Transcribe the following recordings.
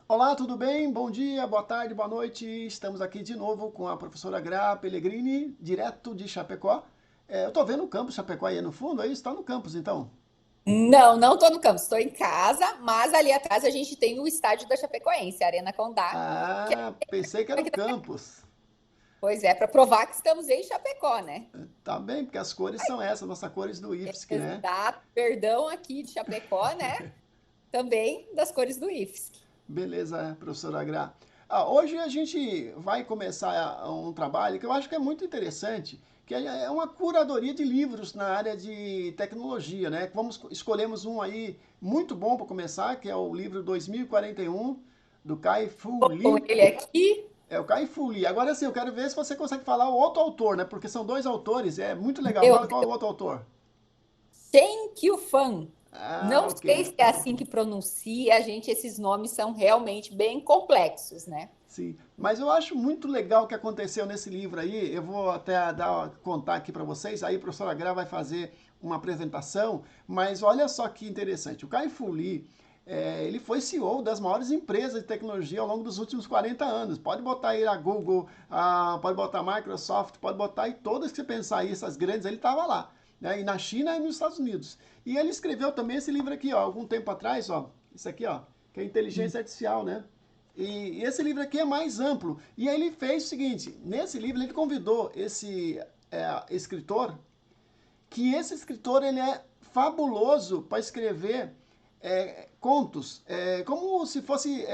Olá, tudo bem? Bom dia, boa tarde, boa noite. Estamos aqui de novo com a professora Gra Pellegrini, direto de Chapecó. Eu tô vendo o campus Chapecó aí no fundo, aí está no campus então. Não estou no campo, estou em casa, mas ali atrás a gente tem o estádio da Chapecoense, a Arena Condá, que é Ah, pensei que era o aqui campus. pois é, para provar que estamos em Chapecó, né? Tá bem, porque as cores são essas, nossas cores do IFSC, né? Exato, perdão aqui de Chapecó, né? Também das cores do IFSC. Beleza, professora Gra. Hoje a gente vai começar um trabalho que eu acho que é muito interessante, que é uma curadoria de livros na área de tecnologia, né? Escolhemos um aí muito bom para começar, que é o livro 2041, do Kai-Fu Com Lee. ele aqui, É o Kai-Fu Lee. Agora sim, eu quero ver se você consegue falar o outro autor, né? Porque são dois autores, é muito legal. meu Fala qual é o outro autor. Shen Qiufan. Ah, Não ok. sei se é assim que pronuncia, gente, esses nomes são realmente bem complexos, né? Sim, mas eu acho muito legal o que aconteceu nesse livro aí. Eu vou até contar aqui para vocês. Aí a professora Gra vai fazer uma apresentação. Mas olha só que interessante. O Kai-Fu Lee, ele foi CEO das maiores empresas de tecnologia ao longo dos últimos 40 anos. Pode botar aí a Google, pode botar a Microsoft, pode botar aí todas que você pensar aí, essas grandes, ele estava lá. Né? E na China e nos Estados Unidos. E ele escreveu também esse livro aqui, ó, algum tempo atrás, ó. Isso aqui, ó, que é Inteligência Artificial, né? E esse livro aqui é mais amplo. E aí ele fez o seguinte: nesse livro ele convidou esse escritor, que esse escritor ele é fabuloso para escrever contos, como se fosse,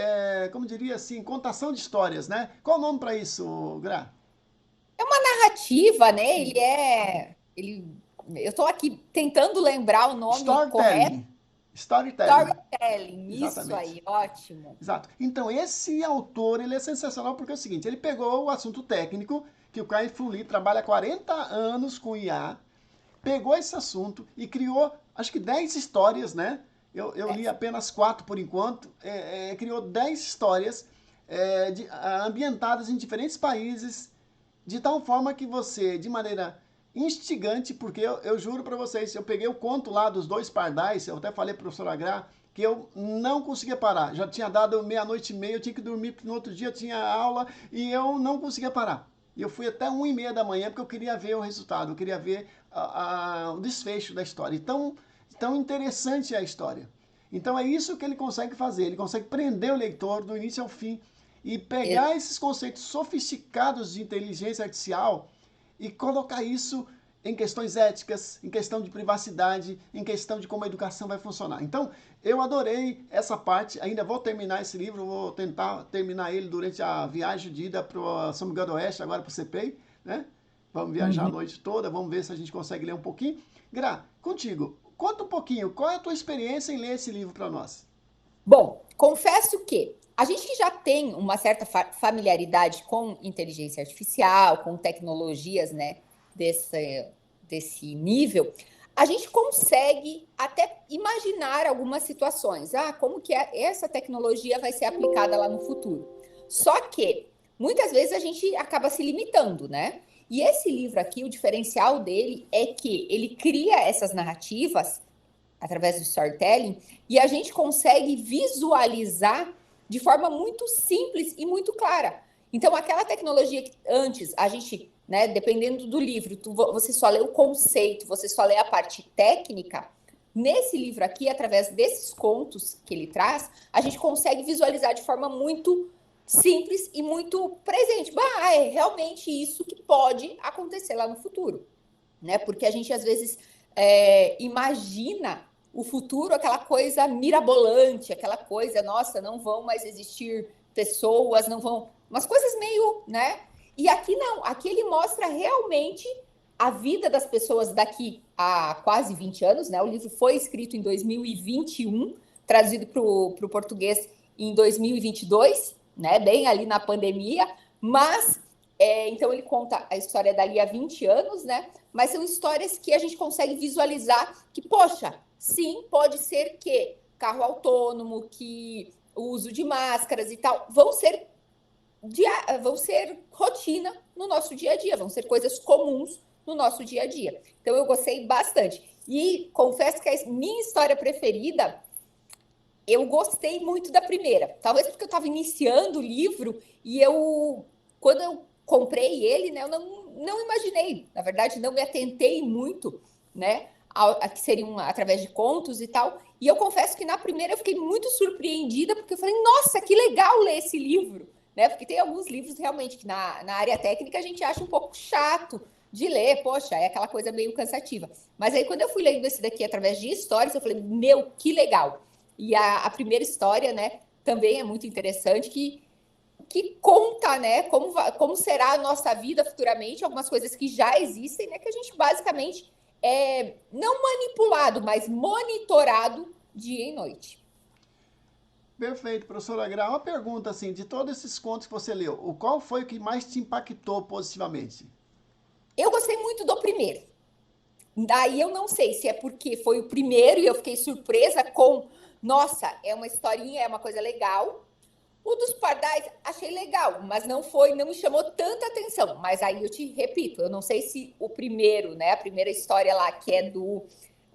como diria assim, contação de histórias, né? Qual o nome para isso, Gra? Narrativa, né? Eu estou aqui tentando lembrar o nome correto. Storytelling. Storytelling. Storytelling, isso Exatamente. aí, ótimo. Exato. Então, esse autor, ele é sensacional porque é o seguinte, ele pegou o assunto técnico, que o Kai Fu Lee trabalha há 40 anos com IA, pegou esse assunto e criou, acho que 10 histórias, né? Eu li apenas 4 por enquanto, criou 10 histórias ambientadas em diferentes países, de tal forma que você, de maneira instigante, porque eu juro para vocês, eu peguei o conto lá dos dois pardais, eu até falei para o professor Agra, que eu não conseguia parar. Já tinha dado meia-noite e meia, eu tinha que dormir, porque no outro dia eu tinha aula e eu não conseguia parar. E eu fui até 1h30 da manhã porque eu queria ver o resultado, eu queria ver o desfecho da história. Tão interessante é a história. Então é isso que ele consegue fazer. Ele consegue prender o leitor do início ao fim e pegar esses conceitos sofisticados de inteligência artificial e colocar isso em questões éticas, em questão de privacidade, em questão de como a educação vai funcionar. Então, eu adorei essa parte, ainda vou terminar esse livro, vou tentar terminar ele durante a viagem de ida para São Miguel do Oeste, agora para o CPI, né? Vamos viajar a Uhum. noite toda, vamos ver se a gente consegue ler um pouquinho. Gra, contigo, conta um pouquinho, qual é a tua experiência em ler esse livro para nós? Bom, confesso que a gente que já tem uma certa familiaridade com inteligência artificial, com tecnologias, né, desse nível, a gente consegue até imaginar algumas situações. Ah, como que essa tecnologia vai ser aplicada lá no futuro. Só que muitas vezes a gente acaba se limitando, né? E esse livro aqui, o diferencial dele é que ele cria essas narrativas através do storytelling, e a gente consegue visualizar de forma muito simples e muito clara. Então, aquela tecnologia que antes a gente, né, dependendo do livro, você só lê o conceito, você só lê a parte técnica. Nesse livro aqui, através desses contos que ele traz, a gente consegue visualizar de forma muito simples e muito presente. Bah, é realmente isso que pode acontecer lá no futuro, né? Porque a gente às vezes imagina o futuro, aquela coisa mirabolante, aquela coisa, nossa, não vão mais existir pessoas, não vão. Umas coisas meio, né? E aqui não, aqui ele mostra realmente a vida das pessoas daqui a quase 20 anos, né? O livro foi escrito em 2021, traduzido para o português em 2022, né? Bem ali na pandemia, mas então ele conta a história dali há 20 anos, né? Mas são histórias que a gente consegue visualizar que, poxa, sim, pode ser que carro autônomo, que o uso de máscaras e tal, vão ser rotina no nosso dia a dia, vão ser coisas comuns no nosso dia a dia. Então eu gostei bastante. E confesso que a minha história preferida eu gostei muito da primeira. Talvez porque eu estava iniciando o livro e quando eu comprei ele, né, eu não imaginei, na verdade, não me atentei muito, né, a que seriam através de contos e tal. E eu confesso que na primeira eu fiquei muito surpreendida, porque eu falei, nossa, que legal ler esse livro, né? Porque tem alguns livros realmente que na área técnica a gente acha um pouco chato de ler, poxa, é aquela coisa meio cansativa. Mas aí quando eu fui lendo esse daqui através de histórias, eu falei, meu, que legal. E a primeira história, né, também é muito interessante, que conta, né, como será a nossa vida futuramente, algumas coisas que já existem, né, que a gente basicamente não manipulado, mas monitorado dia e noite. Perfeito, professora Gra. Uma pergunta assim, de todos esses contos que você leu, o qual foi o que mais te impactou positivamente? Eu gostei muito do primeiro. Daí eu não sei se é porque foi o primeiro e eu fiquei surpresa com, nossa, é uma historinha, é uma coisa legal. O dos pardais achei legal, mas não me chamou tanta atenção. Mas aí eu te repito, eu não sei se o primeiro, né, a primeira história lá, que é do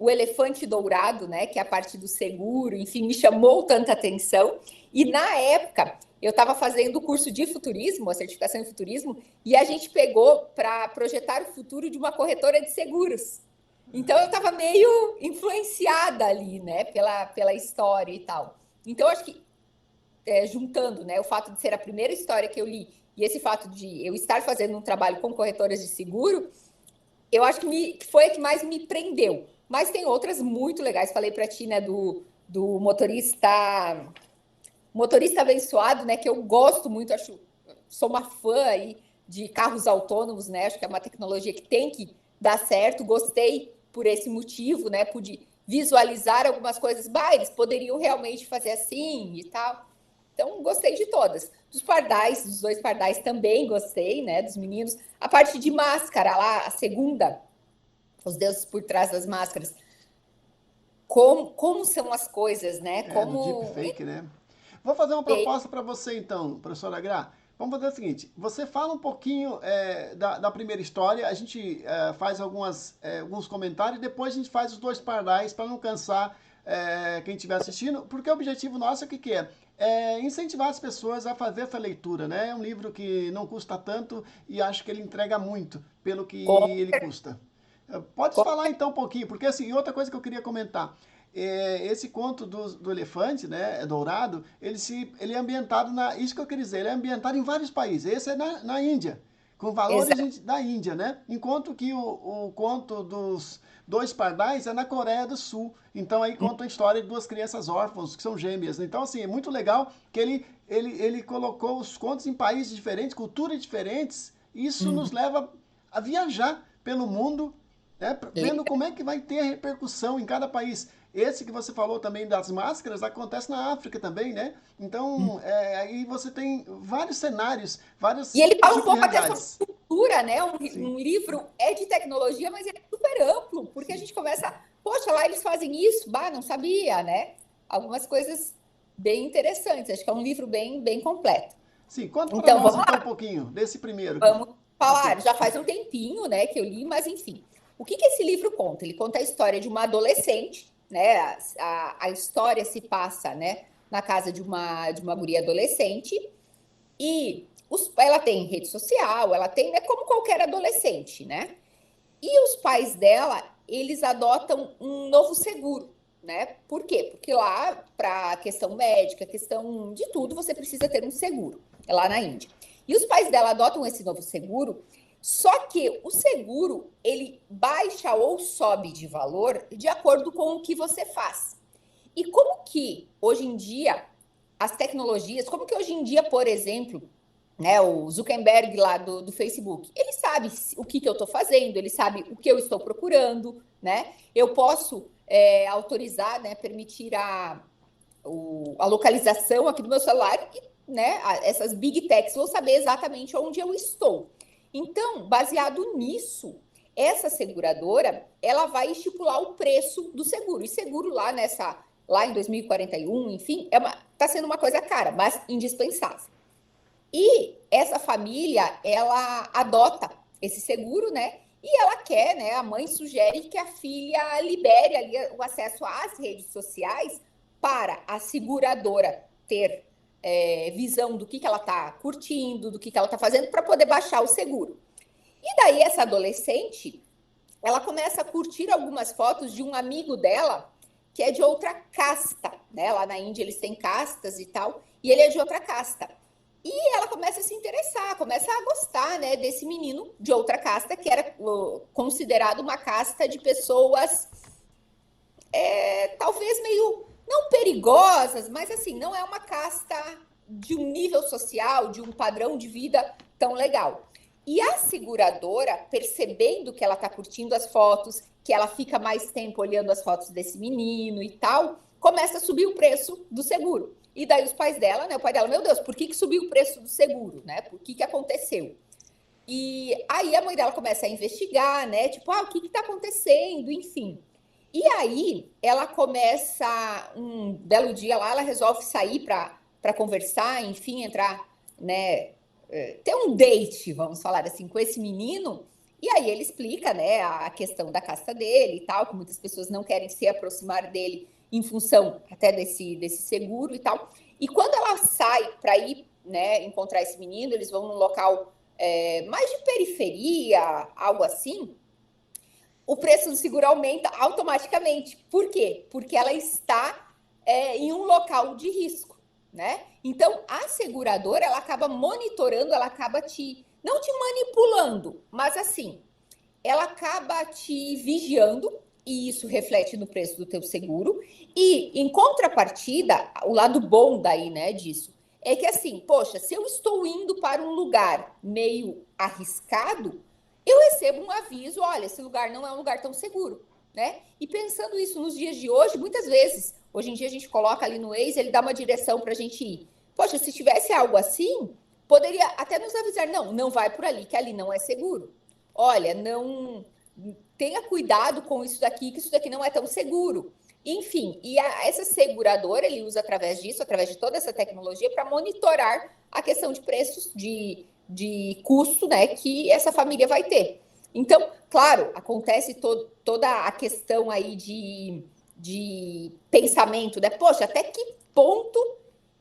o elefante dourado, né, que é a parte do seguro, enfim, me chamou tanta atenção. E na época, eu estava fazendo o curso de futurismo, a certificação em futurismo, e a gente pegou para projetar o futuro de uma corretora de seguros. Então eu estava meio influenciada ali, né, pela história e tal. Então eu acho que juntando, né, o fato de ser a primeira história que eu li e esse fato de eu estar fazendo um trabalho com corretoras de seguro, eu acho que foi a que mais me prendeu. Mas tem outras muito legais. Falei para ti, né, do motorista abençoado, né, que eu gosto muito, sou uma fã aí de carros autônomos, né? Acho que é uma tecnologia que tem que dar certo. Gostei por esse motivo, né? Pude visualizar algumas coisas, eles poderiam realmente fazer assim e tal. Então, gostei de todas. Dos pardais, dos dois pardais também gostei, né? Dos meninos. A parte de máscara lá, a segunda, os deuses por trás das máscaras. Como são as coisas, né? Do deepfake, né? Vou fazer uma proposta para você então, professora Gra. Vamos fazer o seguinte: você fala um pouquinho da primeira história, a gente faz alguns comentários e depois a gente faz os dois pardais para não cansar quem estiver assistindo, porque o objetivo nosso é o que é? É incentivar as pessoas a fazer essa leitura, né? É um livro que não custa tanto e acho que ele entrega muito pelo que ele custa. Pode falar então um pouquinho, porque assim, outra coisa que eu queria comentar. Esse conto do elefante, né, dourado, ele é ambientado isso que eu queria dizer, ele é ambientado em vários países. Esse é na Índia, com valores da Índia, né? Enquanto que o conto dos dois pardais é na Coreia do Sul. Então aí conta a história de duas crianças órfãs, que são gêmeas. Então assim, é muito legal que ele colocou os contos em países diferentes, culturas diferentes. Isso nos leva a viajar pelo mundo, né, vendo como é que vai ter a repercussão em cada país. Esse que você falou também das máscaras acontece na África também, né? Então, aí você tem vários cenários, vários E ele fala um tipos de pouco até sobre realidades. cultura, né? Um livro é de tecnologia, mas ele é super amplo, porque a gente começa, poxa, lá eles fazem isso, não sabia, né? Algumas coisas bem interessantes. Acho que é um livro bem completo. Sim, conta para Então, nós vamos então um lá. pouquinho desse primeiro. Vamos Ok. falar. Já faz um tempinho, né, que eu li, mas enfim. O que esse livro conta? Ele conta a história de uma adolescente, né? A história se passa, né, na casa de uma guria adolescente e ela tem rede social, ela tem, né, como qualquer adolescente, né? E os pais dela, eles adotam um novo seguro, né? Por quê? Porque lá, para questão médica, questão de tudo, você precisa ter um seguro, é lá na Índia. E os pais dela adotam esse novo seguro, só que o seguro, ele baixa ou sobe de valor de acordo com o que você faz. E como que, hoje em dia, as tecnologias, como que hoje em dia, por exemplo, né, o Zuckerberg lá do Facebook, ele sabe o que eu estou fazendo, ele sabe o que eu estou procurando, né? Eu posso autorizar, né, permitir a localização aqui do meu celular e, né, essas big techs vão saber exatamente onde eu estou. Então, baseado nisso, essa seguradora, ela vai estipular o preço do seguro. E seguro lá em 2041, enfim, está sendo uma coisa cara, mas indispensável. E essa família, ela adota esse seguro, né? E ela quer, né? A mãe sugere que a filha libere ali o acesso às redes sociais para a seguradora ter visão do que ela está curtindo, do que ela está fazendo, para poder baixar o seguro. E daí essa adolescente, ela começa a curtir algumas fotos de um amigo dela que é de outra casta, né? Lá na Índia eles têm castas e tal, e ele é de outra casta. E ela começa a se interessar, começa a gostar, né, desse menino de outra casta, que era considerado uma casta de pessoas talvez meio, não perigosas, mas assim, não é uma casta de um nível social, de um padrão de vida tão legal. E a seguradora, percebendo que ela está curtindo as fotos, que ela fica mais tempo olhando as fotos desse menino e tal, começa a subir o preço do seguro. E daí os pais dela, né? O pai dela, meu Deus, por que subiu o preço do seguro, né? Por que aconteceu? E aí a mãe dela começa a investigar, né? Tipo, o que está acontecendo? Enfim. E aí ela começa, um belo dia lá, ela resolve sair para conversar, enfim, entrar, né? Ter um date, vamos falar assim, com esse menino. E aí ele explica, né, a questão da casta dele e tal, que muitas pessoas não querem se aproximar dele em função até desse seguro e tal. E quando ela sai para ir, né, encontrar esse menino, eles vão num local mais de periferia, algo assim, o preço do seguro aumenta automaticamente. Por quê? Porque ela está em um local de risco, né? Então, a seguradora, ela acaba monitorando, ela acaba não te manipulando, mas assim, ela acaba te vigiando, e isso reflete no preço do teu seguro. E, em contrapartida, o lado bom daí, né, disso, é que assim, poxa, se eu estou indo para um lugar meio arriscado, eu recebo um aviso, olha, esse lugar não é um lugar tão seguro, né? E pensando isso nos dias de hoje, muitas vezes, hoje em dia a gente coloca ali no Waze, ele dá uma direção para a gente ir. Poxa, se tivesse algo assim, poderia até nos avisar, não vai por ali, que ali não é seguro. Olha, não tenha cuidado com isso daqui, que isso daqui não é tão seguro. Enfim, e essa seguradora, ele usa através disso, através de toda essa tecnologia, para monitorar a questão de preços, de custo, né, que essa família vai ter. Então, claro, acontece toda a questão aí de pensamento, né? Poxa, até que ponto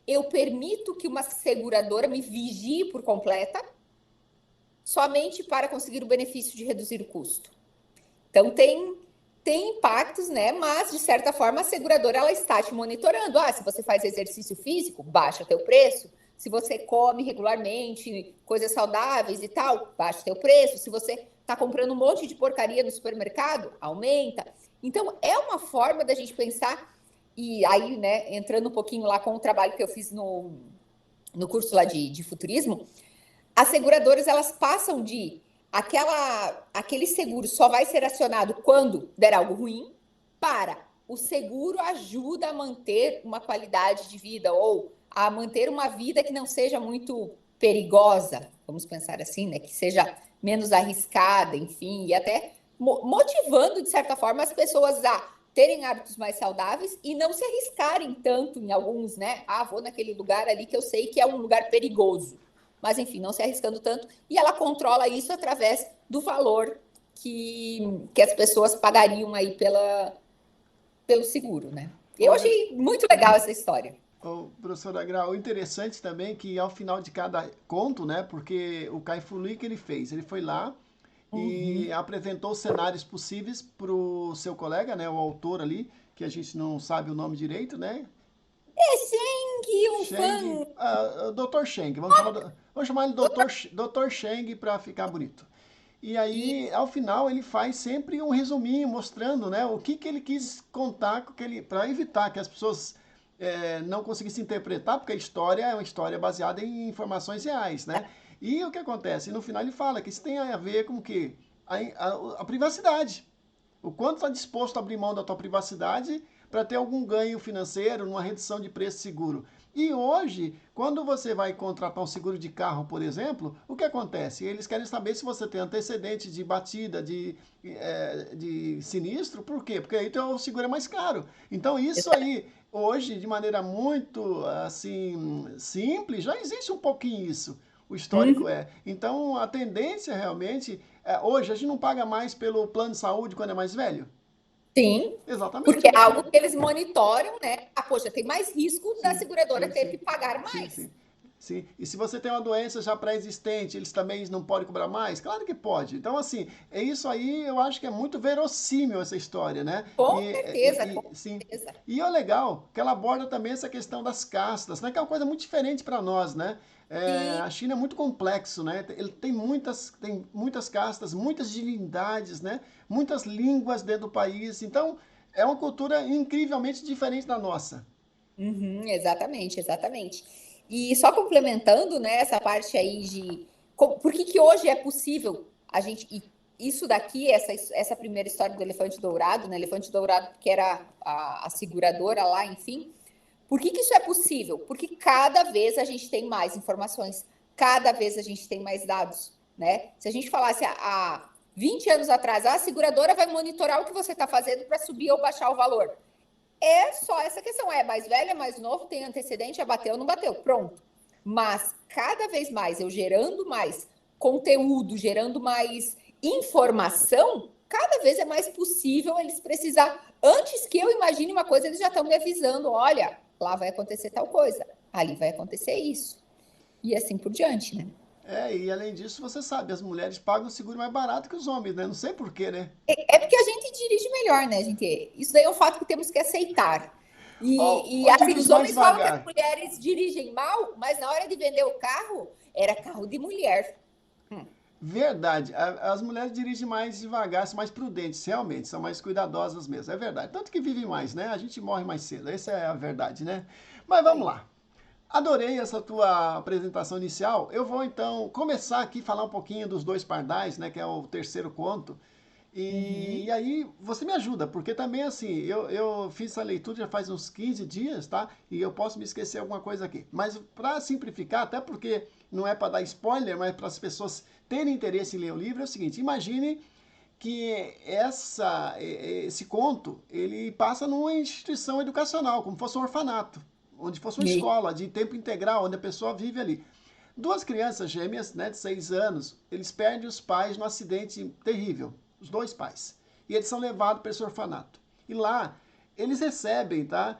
eu permito que uma seguradora me vigie por completa somente para conseguir o benefício de reduzir o custo? Então, tem impactos, né? Mas, de certa forma, a seguradora ela está te monitorando. Se você faz exercício físico, baixa teu preço. Se você come regularmente coisas saudáveis e tal, baixa teu preço. Se você está comprando um monte de porcaria no supermercado, aumenta. Então, é uma forma da gente pensar. E aí, né, entrando um pouquinho lá com o trabalho que eu fiz no curso lá de futurismo, as seguradoras, elas passam de aquele seguro só vai ser acionado quando der algo ruim, para o seguro ajuda a manter uma qualidade de vida ou a manter uma vida que não seja muito perigosa, vamos pensar assim, né? Que seja menos arriscada, enfim, e até motivando, de certa forma, as pessoas a terem hábitos mais saudáveis e não se arriscarem tanto em alguns, né? Vou naquele lugar ali que eu sei que é um lugar perigoso. Mas, enfim, não se arriscando tanto. E ela controla isso através do valor que as pessoas pagariam aí pelo seguro, né? Eu achei muito legal essa história. Professora Grau, o interessante também é que ao final de cada conto, né? Porque o Kai-Fu Lee que ele fez, ele foi lá e apresentou cenários possíveis para o seu colega, né? O autor ali, que a gente não sabe o nome direito, né? Sheng, Sheng, Dr. Sheng, vamos chamar ele Dr. Sheng para ficar bonito. E aí, ao final, ele faz sempre um resuminho mostrando, né, o que ele quis contar para evitar que as pessoas não conseguissem interpretar, porque a história é uma história baseada em informações reais, né? E o que acontece? No final ele fala que isso tem a ver com o quê? A privacidade. O quanto está disposto a abrir mão da tua privacidade para ter algum ganho financeiro numa redução de preço seguro. E hoje, quando você vai contratar um seguro de carro, por exemplo, o que acontece? Eles querem saber se você tem antecedente de batida, de sinistro. Por quê? Porque aí o seguro é mais caro. Então, isso aí, hoje, de maneira muito assim simples, já existe um pouquinho isso. O histórico é. Então, a tendência realmente... hoje, a gente não paga mais pelo plano de saúde quando é mais velho? Sim, porque Exatamente. é algo que eles monitoram, né? Ah, poxa, tem mais risco da Sim, seguradora sim, ter sim. que pagar Sim, mais. sim. Sim. E se você tem uma doença já pré-existente, eles também não podem cobrar mais? Claro que pode. Então, assim, é isso aí, eu acho que é muito verossímil essa história, né? Com certeza, com Sim. certeza. E é legal que ela aborda também essa questão das castas, né? Que é uma coisa muito diferente para nós, né? Sim, A China é muito complexo, né? Ele tem muitas castas, muitas divindades, né? Muitas línguas dentro do país. Então, é uma cultura incrivelmente diferente da nossa. uhum, exatamente, exatamente. E só complementando, né, essa parte aí de por que que hoje é possível a gente e isso daqui, essa primeira história do elefante dourado, né, elefante dourado que era a seguradora lá, enfim, por que que isso é possível? Porque cada vez a gente tem mais informações, cada vez a gente tem mais dados, né? Se a gente falasse há 20 anos atrás, a seguradora vai monitorar o que você está fazendo para subir ou baixar o valor. É só essa questão. É mais velho, é mais novo, tem antecedente, é bateu, não bateu. Pronto. Mas cada vez mais eu gerando mais conteúdo, gerando mais informação, cada vez é mais possível eles precisar. Antes que eu imagine uma coisa, eles já estão me avisando: olha, lá vai acontecer tal coisa, ali vai acontecer isso. E assim por diante, né? E além disso, você sabe, as mulheres pagam o seguro mais barato que os homens, né? Não sei por quê, né? É porque a gente dirige melhor, né, gente? Isso daí é um fato que temos que aceitar. E Ou assim, dirige os mais homens falam que as devagar. mulheres dirigem mal, mas na hora de vender o carro, era carro de mulher. Hum, Verdade. As mulheres dirigem mais devagar, são mais prudentes, realmente, são mais cuidadosas mesmo. É verdade. Tanto que vivem mais, né? A gente morre mais cedo. Essa é a verdade, né? Mas isso vamos aí. lá. Adorei essa tua apresentação inicial. Eu vou então começar aqui a falar um pouquinho dos dois pardais, né? Que é o terceiro conto. E Uhum. aí você me ajuda, porque também assim, eu fiz essa leitura já faz uns 15 dias, tá? E eu posso me esquecer alguma coisa aqui. Mas para simplificar, até porque não é para dar spoiler, mas para as pessoas terem interesse em ler o livro, é o seguinte: imagine que esse conto ele passa numa instituição educacional, como fosse um orfanato, onde fosse uma E- escola de tempo integral, onde a pessoa vive ali. Duas crianças gêmeas, né, de 6 anos, eles perdem os pais num acidente terrível, os dois pais. E eles são levados para esse orfanato. E lá eles recebem, tá,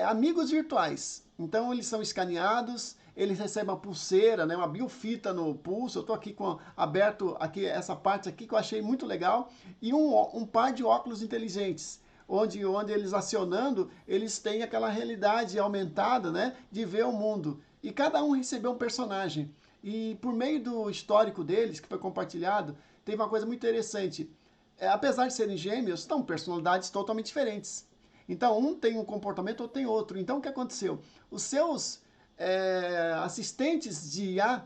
amigos virtuais. Então eles são escaneados, eles recebem uma pulseira, né, uma biofita no pulso. Eu estou aqui com aberto aqui essa parte aqui que eu achei muito legal e um par de óculos inteligentes. Onde eles acionando, eles têm aquela realidade aumentada, né, de ver o mundo. E cada um recebeu um personagem. E por meio do histórico deles, que foi compartilhado, teve uma coisa muito interessante. Apesar de serem gêmeos, são personalidades totalmente diferentes. Então, um tem um comportamento, outro tem outro. Então, o que aconteceu? Os seus assistentes de IA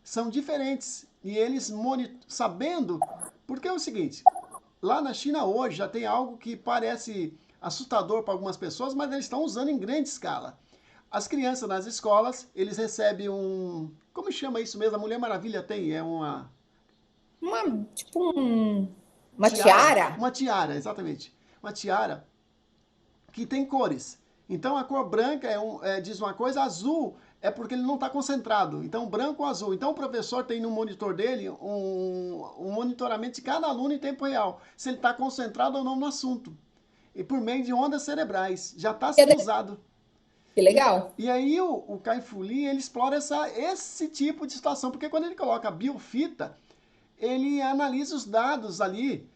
são diferentes. E eles sabendo. Porque é o seguinte: lá na China hoje já tem algo que parece assustador para algumas pessoas, mas eles estão usando em grande escala. As crianças nas escolas, eles recebem um. Como chama isso mesmo? A Mulher Maravilha tem, é uma tipo uma tiara. tiara. Uma tiara, exatamente. Uma tiara que tem cores. Então a cor branca diz uma coisa, azul é porque ele não está concentrado. Então branco ou azul. Então o professor tem no monitor dele um monitoramento de cada aluno em tempo real, se ele está concentrado ou não no assunto. E por meio de ondas cerebrais. Já está sendo usado. Que E, legal. e aí o Kai Fu Lee, ele explora esse tipo de situação, porque quando ele coloca a biofita, ele analisa os dados ali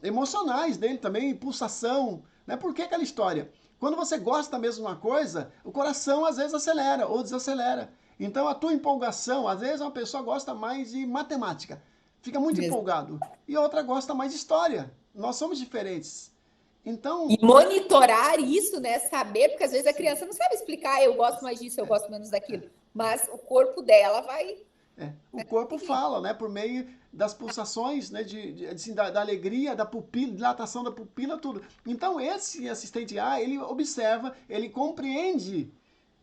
emocionais dele também, pulsação, né? Por que aquela história? Quando você gosta mesmo de uma coisa, o coração às vezes acelera ou desacelera. Então a tua empolgação, às vezes uma pessoa gosta mais de matemática, fica muito empolgado, e outra gosta mais de história. Nós somos diferentes. E Então, monitorar isso, né? Saber, porque às vezes a sim, criança não sabe explicar, eu gosto mais disso, eu gosto menos daquilo. Mas o corpo dela vai o corpo seguir. fala, né, por meio das pulsações, né, assim, da alegria, da pupila, dilatação da pupila, tudo. Então esse assistente A, ele observa, ele compreende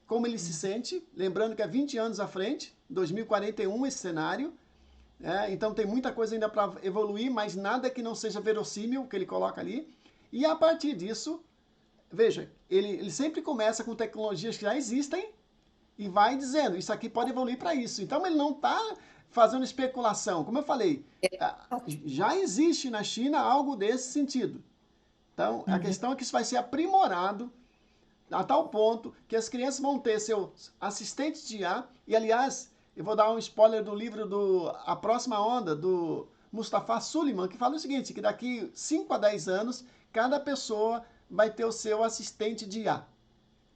como ele se sente, lembrando que é 20 anos à frente, 2041 esse cenário, então tem muita coisa ainda para evoluir, mas nada que não seja verossímil que ele coloca ali. E a partir disso, veja, ele sempre começa com tecnologias que já existem e vai dizendo, isso aqui pode evoluir para isso. Então ele não está fazendo especulação. Como eu falei, já existe na China algo desse sentido. Então, a questão é que isso vai ser aprimorado a tal ponto que as crianças vão ter seus assistentes de IA. E, aliás, eu vou dar um spoiler do livro do A Próxima Onda, do Mustafa Suleyman, que fala o seguinte, que daqui 5 a 10 anos, cada pessoa vai ter o seu assistente de IA,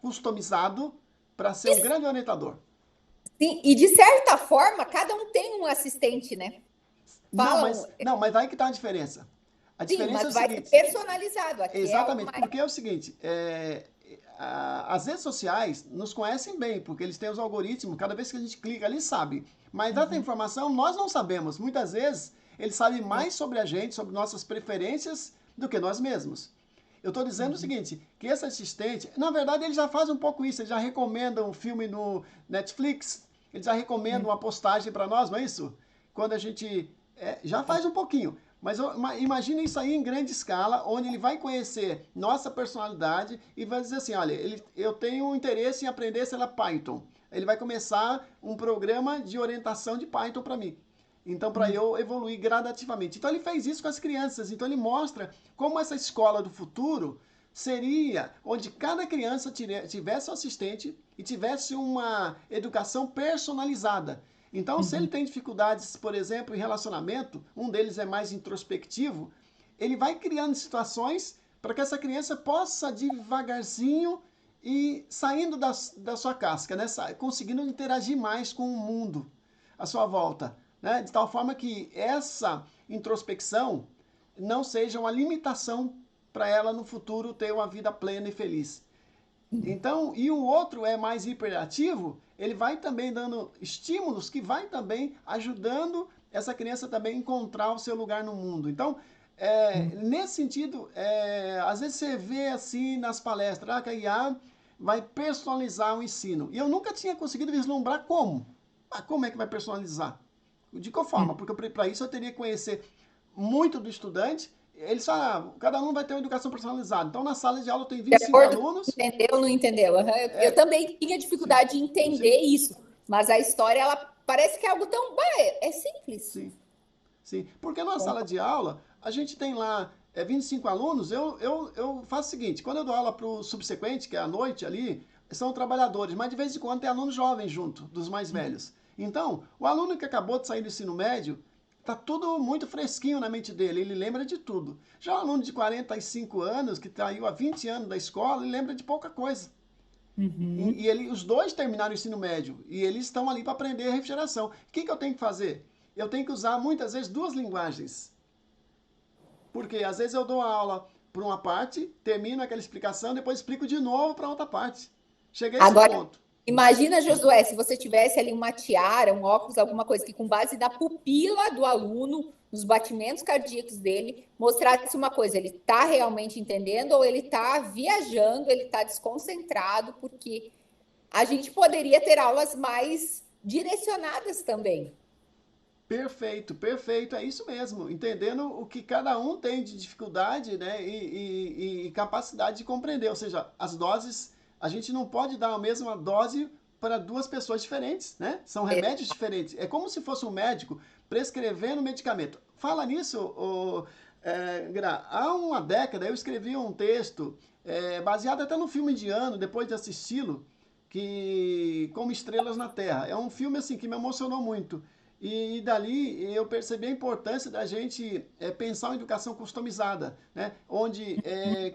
customizado para ser um grande orientador. Sim, e de certa forma, cada um tem um assistente, né? Não, mas aí que está a diferença. A diferença mas é o vai seguinte, ser personalizado. Aqui exatamente, porque é o seguinte, as redes sociais nos conhecem bem, porque eles têm os algoritmos, cada vez que a gente clica, eles sabem. Mas dada a informação, nós não sabemos. Muitas vezes, eles sabem mais sobre a gente, sobre nossas preferências, do que nós mesmos. Eu estou dizendo o seguinte, que esse assistente, na verdade, ele já faz um pouco isso, ele já recomenda um filme no Netflix, ele já recomenda uma postagem para nós, não é isso? Quando a gente já faz um pouquinho. Mas imagine isso aí em grande escala, onde ele vai conhecer nossa personalidade e vai dizer assim, olha, eu tenho interesse em aprender, sei lá, Python. Ele vai começar um programa de orientação de Python para mim. Então, para eu evoluir gradativamente. Então, ele fez isso com as crianças. Então, ele mostra como essa escola do futuro seria onde cada criança tivesse um assistente e tivesse uma educação personalizada. Então, se ele tem dificuldades, por exemplo, em relacionamento, um deles é mais introspectivo, ele vai criando situações para que essa criança possa devagarzinho e saindo da sua casca, né? Conseguindo interagir mais com o mundo à sua volta, né? De tal forma que essa introspecção não seja uma limitação para ela no futuro ter uma vida plena e feliz. Então, e o outro é mais hiperativo, ele vai também dando estímulos que vai também ajudando essa criança também a encontrar o seu lugar no mundo. Então, nesse sentido, às vezes você vê assim nas palestras, que a IA vai personalizar o ensino. E eu nunca tinha conseguido vislumbrar como. Mas como é que vai personalizar? De qual forma? Porque para isso eu teria que conhecer muito do estudante. Eles falam, cada aluno vai ter uma educação personalizada. Então, na sala de aula tem 25 alunos. Entendeu ou não entendeu? Eu também tinha dificuldade de entender isso. Mas a história, ela parece que é algo tão... É simples. Sim. Porque na sala de aula, a gente tem lá 25 alunos. Eu faço o seguinte, quando eu dou aula para o subsequente, que é à noite ali, são trabalhadores, mas de vez em quando tem alunos jovens junto, dos mais velhos. Então, o aluno que acabou de sair do ensino médio, tá tudo muito fresquinho na mente dele, ele lembra de tudo. Já o aluno de 45 anos, que saiu há 20 anos da escola, ele lembra de pouca coisa. Os dois terminaram o ensino médio, e eles estão ali para aprender a refrigeração. O que eu tenho que fazer? Eu tenho que usar, muitas vezes, duas linguagens. Porque, às vezes, eu dou a aula para uma parte, termino aquela explicação, depois explico de novo para outra parte. Cheguei a esse ponto. Imagina, Josué, se você tivesse ali uma tiara, um óculos, alguma coisa que com base na pupila do aluno, nos batimentos cardíacos dele, mostrasse uma coisa, ele está realmente entendendo ou ele está viajando, ele está desconcentrado, porque a gente poderia ter aulas mais direcionadas também. Perfeito, é isso mesmo. Entendendo o que cada um tem de dificuldade, né, e capacidade de compreender. Ou seja, as doses, a gente não pode dar a mesma dose para duas pessoas diferentes, né? São remédios diferentes. É como se fosse um médico prescrevendo medicamento. Fala nisso, Gra. Há uma década eu escrevi um texto baseado até no filme indiano, depois de assisti-lo, que Como Estrelas na Terra. É um filme assim que me emocionou muito. E dali eu percebi a importância da gente pensar uma educação customizada, né? Onde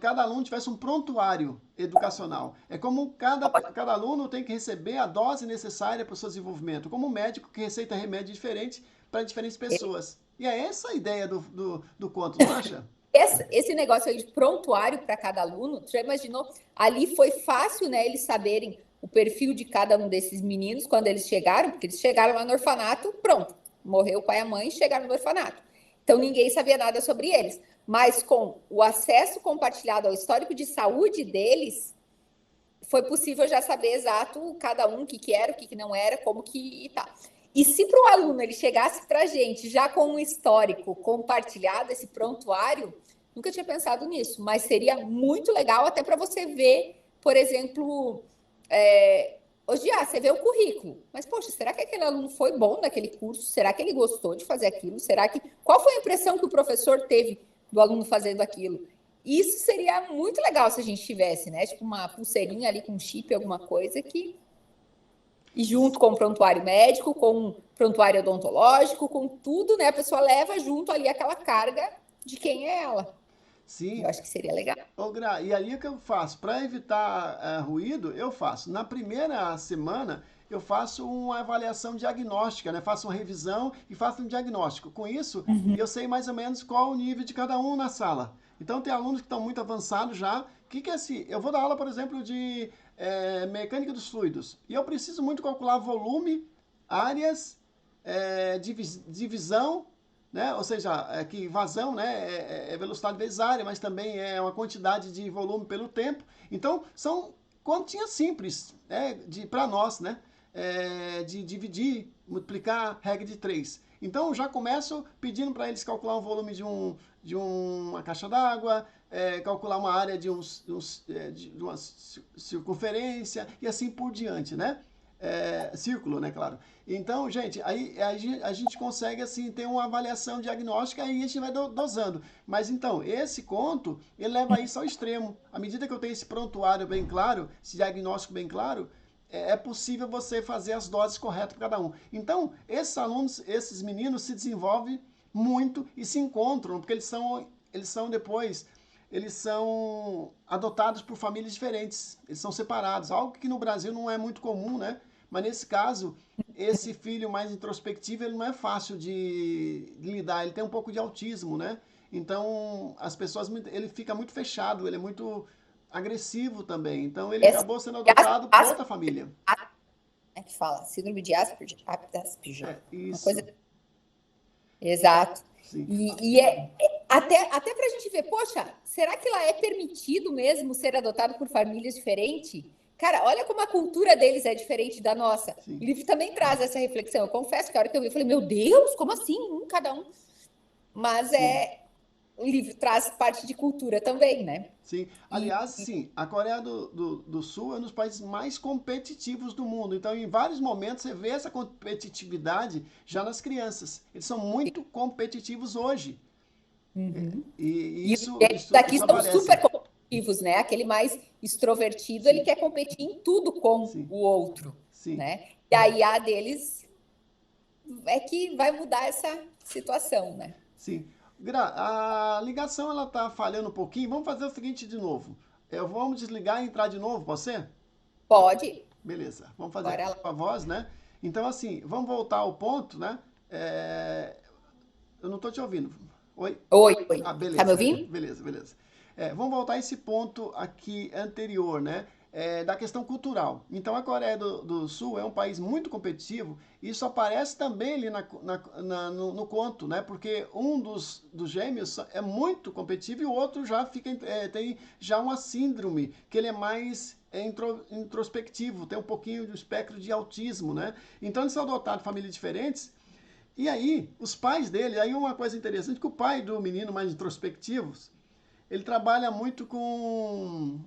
cada aluno tivesse um prontuário educacional. É como cada aluno tem que receber a dose necessária para o seu desenvolvimento, como um médico que receita remédio diferente para diferentes pessoas. E é essa a ideia do conto, não acha? Esse negócio aí de prontuário para cada aluno, já imaginou? Ali foi fácil, né, eles saberem o perfil de cada um desses meninos quando eles chegaram, porque eles chegaram lá no orfanato, pronto, morreu o pai e a mãe e chegaram no orfanato. Então ninguém sabia nada sobre eles. Mas com o acesso compartilhado ao histórico de saúde deles, foi possível já saber exato cada um o que era, o que não era, como que tá. E se para o aluno ele chegasse para a gente já com um histórico compartilhado, esse prontuário, nunca tinha pensado nisso, mas seria muito legal até para você ver, por exemplo, hoje você vê o currículo, mas, poxa, será que aquele aluno foi bom naquele curso? Será que ele gostou de fazer aquilo? Qual foi a impressão que o professor teve do aluno fazendo aquilo? Isso seria muito legal se a gente tivesse, né? Tipo uma pulseirinha ali com chip, alguma coisa que... E junto com o prontuário médico, com o prontuário odontológico, com tudo, né? A pessoa leva junto ali aquela carga de quem é ela. Eu Sim. acho que seria legal. Ô, Gra, e aí o que eu faço? Para evitar ruído, eu faço. Na primeira semana, eu faço uma avaliação diagnóstica, né? Faço uma revisão e faço um diagnóstico. Com isso, eu sei mais ou menos qual o nível de cada um na sala. Então, tem alunos que estão muito avançados já. O que, que é assim? Eu vou dar aula, por exemplo, de mecânica dos fluidos. E eu preciso muito calcular volume, áreas, divisão, né? Ou seja, que vazão, né, é velocidade vezes área, mas também é uma quantidade de volume pelo tempo. Então, são continhas simples, né, para nós, né, de dividir, multiplicar, regra de 3. Então, já começo pedindo para eles calcular o volume de uma caixa d'água, calcular uma área de uma circunferência e assim por diante, né? Círculo, né, claro. Então, gente, aí a gente consegue, assim, ter uma avaliação diagnóstica e a gente vai dosando. Mas, então, esse conto, ele leva isso ao extremo. À medida que eu tenho esse prontuário bem claro, esse diagnóstico bem claro, é possível você fazer as doses corretas para cada um. Então, esses alunos, esses meninos se desenvolvem muito e se encontram, porque eles são depois, eles são adotados por famílias diferentes, eles são separados, algo que no Brasil não é muito comum, né? Mas nesse caso, esse filho mais introspectivo, ele não é fácil de lidar, ele tem um pouco de autismo, né? Então, as pessoas, ele fica muito fechado, ele é muito agressivo também. Então, ele Essa, acabou sendo adotado por outra família. é que fala, síndrome de Asperger, uma Isso. coisa... Exato. Sim. Até para a gente ver, poxa, será que lá é permitido mesmo ser adotado por famílias diferentes? Cara, olha como a cultura deles é diferente da nossa. Sim. O livro também traz essa reflexão. Eu confesso que a hora que eu vi, eu falei, meu Deus, como assim? Cada um. Mas Sim. o livro traz parte de cultura também, né? Sim. Aliás, sim, a Coreia do Sul é um dos países mais competitivos do mundo. Então, em vários momentos, você vê essa competitividade já nas crianças. Eles são muito competitivos hoje. Uhum. E E eles daqui isso são aparece. super competitivos, né? Aquele mais extrovertido, ele Sim, quer competir em tudo com sim, o outro, sim. né? E a IA deles é que vai mudar essa situação, né? Sim. Gra, a ligação ela tá falhando um pouquinho. Vamos fazer o seguinte de novo. Vamos desligar e entrar de novo, pode ser? Pode, Beleza. Vamos fazer bora aqui lá. com a voz, né? Então, assim, vamos voltar ao ponto, né? Eu não tô te ouvindo. Oi? Oi, oi. Ah, Tá me beleza. ouvindo? Beleza, beleza. Vamos voltar a esse ponto aqui anterior, né? Da questão cultural. Então, a Coreia do Sul é um país muito competitivo e isso aparece também ali no conto, né? Porque um dos gêmeos é muito competitivo e o outro já tem já uma síndrome, que ele é mais introspectivo, tem um pouquinho do espectro de autismo, né? Então, eles são adotados de famílias diferentes e aí, os pais dele, aí uma coisa interessante, que o pai do menino mais introspectivo, ele trabalha muito com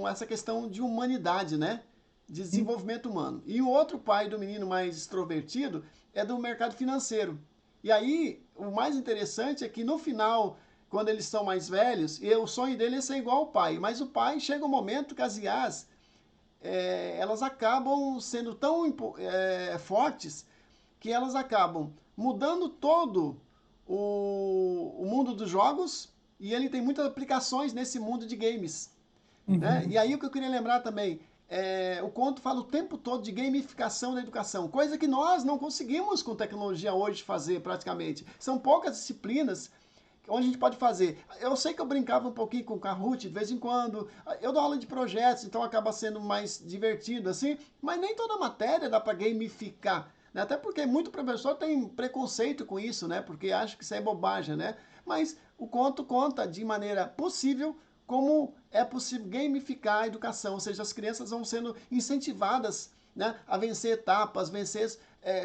essa questão de humanidade, né? De desenvolvimento humano. E o outro pai do menino mais extrovertido é do mercado financeiro. E aí, o mais interessante é que no final, quando eles são mais velhos, e o sonho dele é ser igual ao pai, mas o pai chega um momento que as IAs, elas acabam sendo tão fortes que elas acabam mudando todo o mundo dos jogos e ele tem muitas aplicações nesse mundo de games. Né? E Uhum. aí o que eu queria lembrar também, o conto fala o tempo todo de gamificação da educação, coisa que nós não conseguimos com tecnologia hoje fazer praticamente. São poucas disciplinas onde a gente pode fazer. Eu sei que eu brincava um pouquinho com o Kahoot de vez em quando, eu dou aula de projetos, então acaba sendo mais divertido assim, mas nem toda matéria dá para gamificar. Né? Até porque muito professor tem preconceito com isso, né? Porque acha que isso é bobagem, né? Mas o conto conta de maneira possível como é possível gamificar a educação, ou seja, as crianças vão sendo incentivadas, né, a vencer etapas,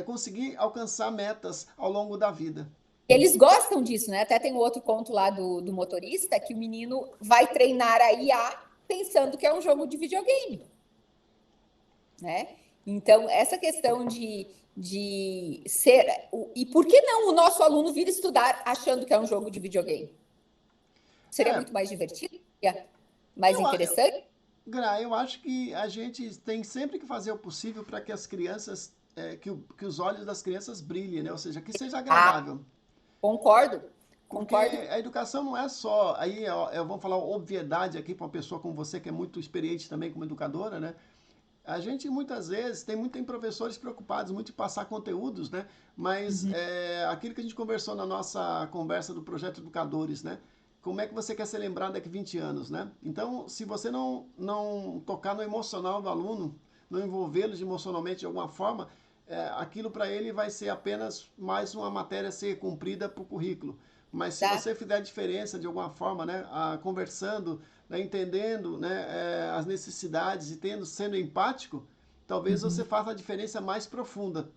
conseguir alcançar metas ao longo da vida. Eles gostam disso, né? Até tem um outro conto lá do motorista que o menino vai treinar a IA pensando que é um jogo de videogame. né? Então, essa questão de ser... E por que não o nosso aluno vir estudar achando que é um jogo de videogame? Seria É, muito mais divertido? Mais eu, a- interessante? Gra, eu acho que a gente tem sempre que fazer o possível para que as crianças, que os olhos das crianças brilhem, né? Ou seja, que seja Ah, agradável. concordo. Porque Concordo. a educação não é só. Aí eu vou falar obviedade aqui para uma pessoa como você, que é muito experiente também como educadora, né? A gente muitas vezes tem professores preocupados muito em passar conteúdos, né? Mas Uhum. aquilo que a gente conversou na nossa conversa do projeto Educadores, né? Como é que você quer ser lembrado daqui a 20 anos, né? Então, se você não tocar no emocional do aluno, não envolvê-lo emocionalmente de alguma forma, aquilo para ele vai ser apenas mais uma matéria a ser cumprida para o currículo. Mas se Exato. você fizer a diferença de alguma forma, né, conversando, né, entendendo, né, as necessidades e sendo empático, talvez você Uhum. faça a diferença mais profunda.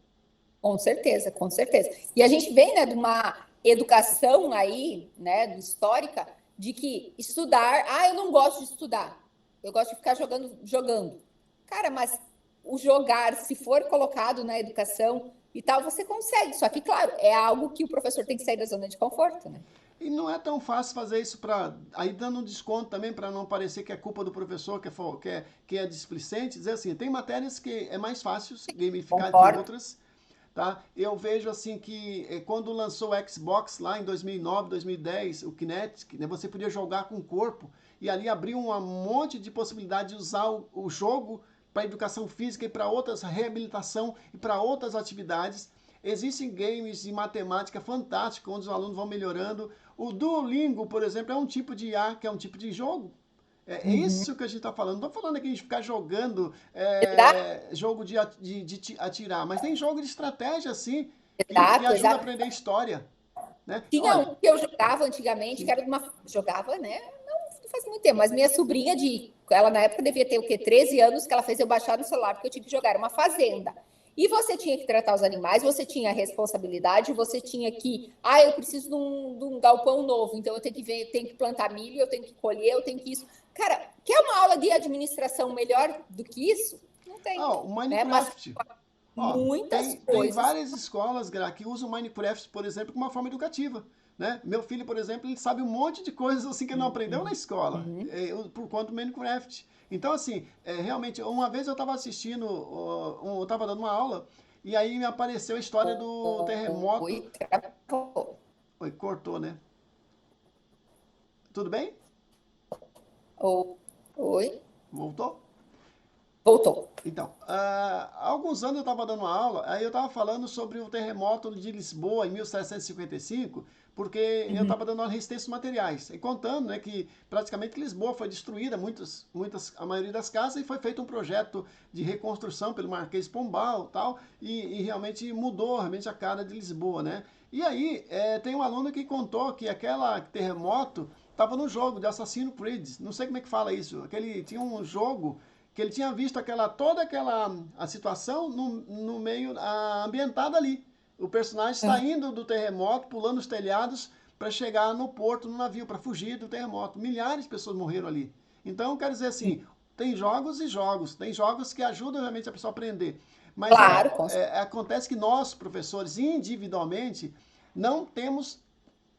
Com certeza, com certeza. E a gente vem, né, de uma educação aí, né, histórica, de que estudar, eu não gosto de estudar, eu gosto de ficar jogando. Cara, mas o jogar, se for colocado na educação e tal, você consegue. Só que, claro, é algo que o professor tem que sair da zona de conforto, né? E não é tão fácil fazer isso para. Aí dando um desconto também, para não parecer que é culpa do professor, que é displicente, dizer assim: tem matérias que é mais fácil gamificar que Concordo. outras. Tá? Eu vejo assim que quando lançou o Xbox lá em 2009, 2010, o Kinect, né, você podia jogar com o corpo e ali abriu um monte de possibilidade de usar o jogo para educação física e para outras reabilitação e para outras atividades. Existem games de matemática fantásticos onde os alunos vão melhorando. O Duolingo, por exemplo, é um tipo de IA, que é um tipo de jogo. É Uhum. isso que a gente está falando. Não estou falando aqui de ficar jogando Exato, jogo de atirar, mas tem jogo de estratégia, assim, que exato, ajuda a exato. aprender história. Né? Tinha Olha, um que eu jogava antigamente, que sim. era de uma. Jogava, né? Não faz muito tempo, mas minha sobrinha de. Ela na época devia ter o quê? 13 anos, que ela fez eu baixar no celular, porque eu tinha que jogar. Era uma fazenda. E você tinha que tratar os animais, você tinha a responsabilidade, você tinha que. Eu preciso de um galpão novo, então eu tenho que ver, eu tenho que plantar milho, eu tenho que colher, eu tenho que isso. Cara, quer uma aula de administração melhor do que isso? Não tem. O Né? Mas Minecraft. Ó, muitas tem coisas. várias escolas, Gra, que usam o Minecraft, por exemplo, como uma forma educativa. Né? Meu filho, por exemplo, ele sabe um monte de coisas assim que ele não aprendeu na escola, Uhum. por conta do Minecraft. Então, assim, realmente, uma vez eu estava assistindo, eu estava dando uma aula, e aí me apareceu a história do terremoto. Oi, travou. Oi, cortou, né? Tudo bem? Oi, Voltou? voltou. Então, há alguns anos eu estava dando uma aula, aí eu estava falando sobre o terremoto de Lisboa em 1755, porque eu Uhum. estava dando uma resistência dos materiais, e contando, né, que praticamente Lisboa foi destruída, a maioria das casas, e foi feito um projeto de reconstrução pelo Marquês de Pombal tal, e realmente mudou realmente a cara de Lisboa, né? E aí tem um aluno que contou que aquele terremoto estava no jogo de Assassin's Creed, não sei como é que fala isso, tinha um jogo que ele tinha visto toda aquela a situação no meio ambientada ali. O personagem saindo do terremoto, pulando os telhados para chegar no porto, no navio, para fugir do terremoto. Milhares de pessoas morreram ali. Então, quero dizer assim, tem jogos e jogos. Tem jogos que ajudam realmente a pessoa a aprender. Mas Claro, acontece que nós, professores, individualmente, não temos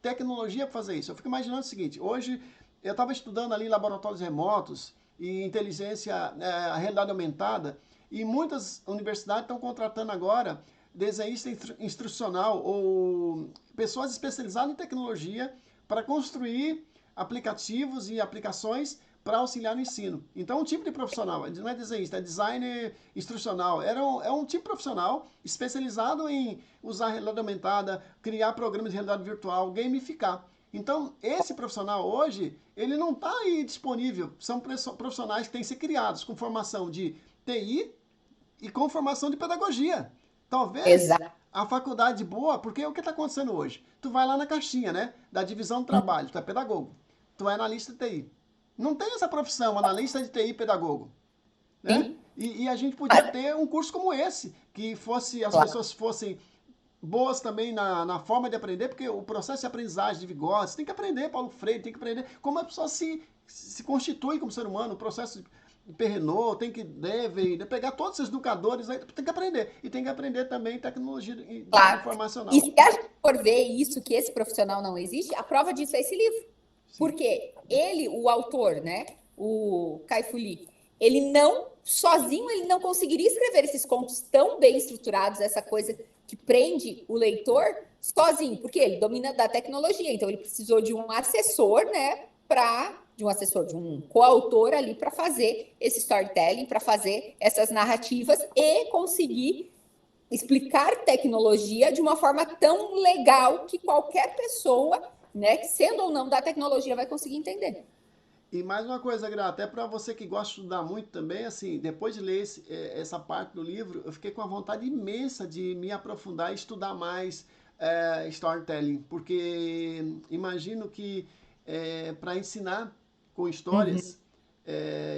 tecnologia para fazer isso. Eu fico imaginando o seguinte: hoje eu estava estudando ali laboratórios remotos e inteligência, a realidade aumentada, e muitas universidades estão contratando agora desenhista instrucional ou pessoas especializadas em tecnologia para construir aplicativos e aplicações para auxiliar no ensino. Então, um tipo de profissional, não é desenhista, é designer instrucional. É um tipo profissional especializado em usar realidade aumentada, criar programas de realidade virtual, gamificar. Então, esse profissional hoje, ele não está aí disponível. São profissionais que têm que ser criados com formação de TI e com formação de pedagogia. Talvez exato. a faculdade boa, porque o que está acontecendo hoje? Tu vai lá na caixinha, né? Da divisão do trabalho, tu é pedagogo, tu é analista de TI. Não tem essa profissão, analista de TI pedagogo. Né? Sim, E a gente podia claro, ter um curso como esse, que fosse as claro. pessoas fossem boas também na forma de aprender, porque o processo de aprendizagem de Vygotsky, tem que aprender Paulo Freire, tem que aprender como a pessoa se constitui como ser humano, o processo Perrenot, tem que deve, pegar todos esses educadores aí, tem que aprender. E tem que aprender também tecnologia informacional. E se a gente for ver isso, que esse profissional não existe, a prova disso é esse livro. Sim. Porque ele, o autor, né, o Kai-Fu Lee, ele não, sozinho, ele não conseguiria escrever esses contos tão bem estruturados, essa coisa que prende o leitor sozinho, porque ele domina da tecnologia, então ele precisou de um assessor, né, de um coautor ali para fazer esse storytelling, para fazer essas narrativas e conseguir explicar tecnologia de uma forma tão legal que qualquer pessoa, né, sendo ou não da tecnologia, vai conseguir entender. E mais uma coisa, Gra, até para você que gosta de estudar muito também, assim, depois de ler essa parte do livro, eu fiquei com uma vontade imensa de me aprofundar e estudar mais storytelling, porque imagino que para ensinar com histórias,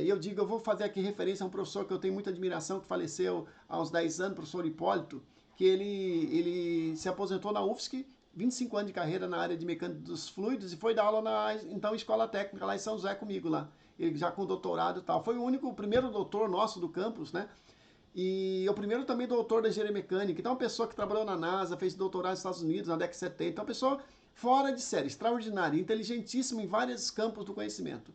eu digo, eu vou fazer aqui referência a um professor que eu tenho muita admiração, que faleceu há uns 10 anos, o professor Hipólito, que ele se aposentou na UFSC, 25 anos de carreira na área de mecânica dos fluidos e foi dar aula na então escola técnica lá em São José comigo lá. Ele já com doutorado e tal. Foi o primeiro doutor nosso do campus, né? E o primeiro também doutor da engenharia mecânica. Então, uma pessoa que trabalhou na NASA, fez doutorado nos Estados Unidos na década de 70. Então, uma pessoa fora de série, extraordinária, inteligentíssima em vários campos do conhecimento.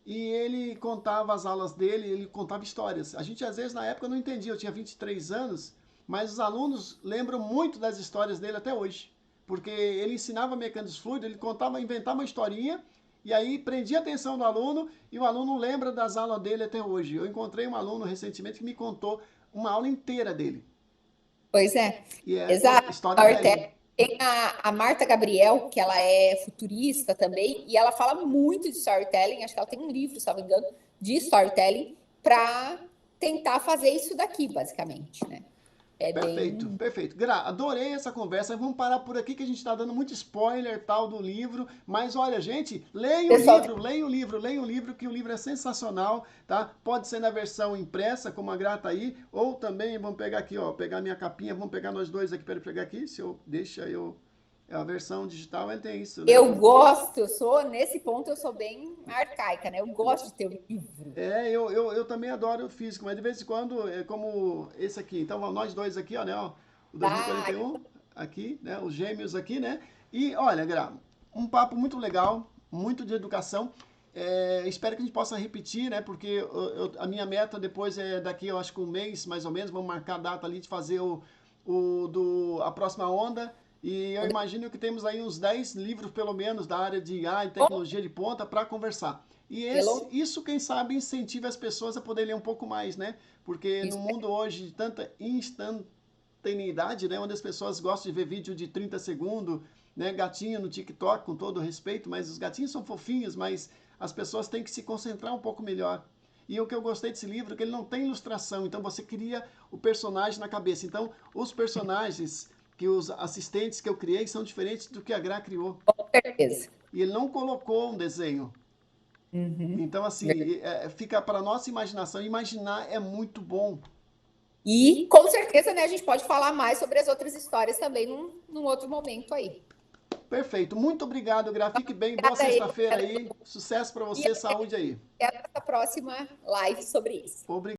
E ele contava as aulas dele, ele contava histórias. A gente, às vezes, na época, não entendia. Eu tinha 23 anos, mas os alunos lembram muito das histórias dele até hoje. Porque ele ensinava mecânica dos fluidos, ele inventava uma historinha, e aí prendia a atenção do aluno, e o aluno lembra das aulas dele até hoje. Eu encontrei um aluno recentemente que me contou uma aula inteira dele. Pois é, exato. História tem a Marta Gabriel, que ela é futurista também, e ela fala muito de storytelling, acho que ela tem um livro, se não me engano, de storytelling, para tentar fazer isso daqui, basicamente, né? Perfeito, perfeito. Gra, adorei essa conversa. Vamos parar por aqui que a gente está dando muito spoiler tal do livro. Mas olha, gente, leia o livro, que o livro é sensacional, tá? Pode ser na versão impressa, como a Gra tá aí, ou também, vamos pegar aqui, ó, pegar minha capinha, vamos pegar nós dois aqui para pegar aqui. A versão digital tem isso, né? Eu gosto, nesse ponto eu sou bem arcaica, né? Eu gosto de ter o livro. Eu também adoro o físico, mas de vez em quando, como esse aqui. Então, nós dois aqui, ó, né? Ó, o 2041, aqui, né? Os gêmeos aqui, né? E, olha, Gra, um papo muito legal, muito de educação. Espero que a gente possa repetir, né? Porque a minha meta depois é daqui, eu acho que um mês, mais ou menos, vamos marcar a data ali de fazer a próxima onda. E eu imagino que temos aí uns 10 livros, pelo menos, da área de IA e tecnologia de ponta para conversar. E isso, quem sabe, incentiva as pessoas a poder ler um pouco mais, né? Porque no mundo hoje de tanta instantaneidade, né? Onde as pessoas gostam de ver vídeo de 30 segundos, né? Gatinho no TikTok, com todo respeito, mas os gatinhos são fofinhos, mas as pessoas têm que se concentrar um pouco melhor. E o que eu gostei desse livro é que ele não tem ilustração, então você cria o personagem na cabeça. Então, os personagens que os assistentes que eu criei são diferentes do que a Gra criou. Com certeza. E ele não colocou um desenho. Então, assim, fica para nossa imaginação. Imaginar é muito bom. E, com certeza, né, a gente pode falar mais sobre as outras histórias também num outro momento aí. Perfeito. Muito obrigado, Gra. Fique bem. Boa sexta-feira aí. Sucesso para você. Saúde aí. Até a próxima live sobre isso. Obrigado.